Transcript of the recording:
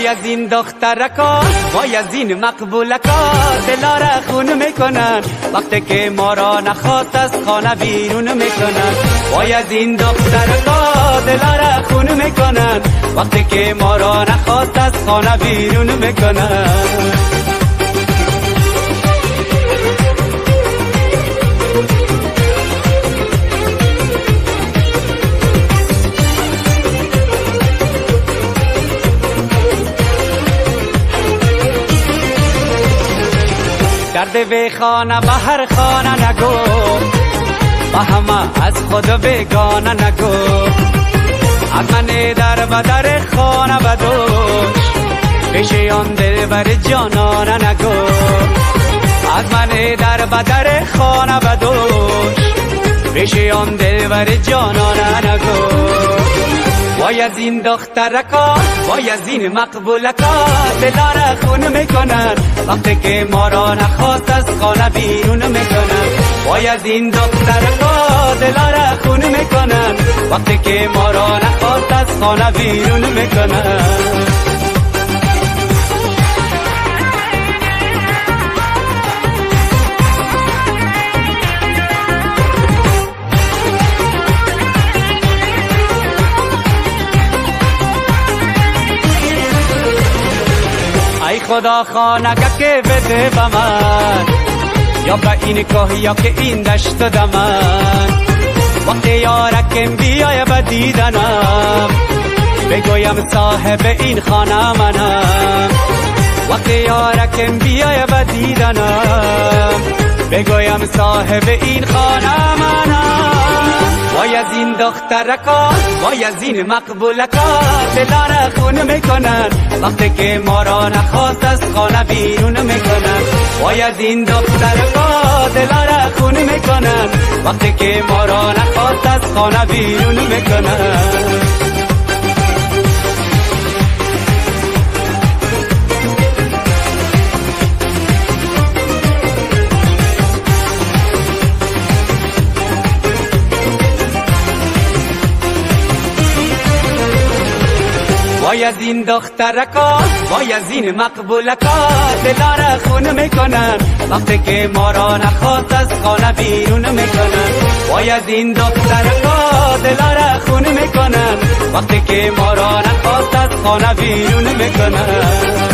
وای از این دخترکا، وای از این مقبولکا، دلا را خون میکنن وقتی که ما را نخواست از خانه بیرون میکنن. وای از این دخترکا، دلا را خون میکنن وقتی که ما را نخواست از خانه بیرون میکنن. درد به خانه به هر خانه نگو، با همه از خود بگانه نگو. از من در بدر خانه بدوش، پیش آن دل بر جانانه نگو. از من در بدر خانه بدوش، پیش آن دل بر جانانه نگو. وای از این دخترکا، وای از این مقبولکا، دلا را خون میکنن وقتی که ما را نخواست از خانه بیرون میکنن. وای از این دخترکا، دلا را خون میکنن وقتی که ما را نخواست از خانه بیرون میکنن. ای خدا خانگه که بده به من، یا به این کوه یا که این دشت دمن. وقتی یارکم بیای به دیدنم، بگویم صاحب این خانه منم. وقتی یارکم بیای به دیدنم، بگویم صاحب این خانه منم. وای از این دخترکا، وای از این مقبولکا، دلا را خون میکنن وقتی که ما را نخواست از خانه بیرون میکنن. وای از این دخترکا، دلا را خون میکنن وقتی که ما را نخواست از خانه بیرون میکنن. وای از این دخترکا، وای از این مقبولکا، دلا را خون میکنن وقتی که ما را نخواست از خانه بیرون میکنن. وای از این دخترکا، دلا را خون میکنن وقتی که ما را نخواست از خانه بیرون میکنن.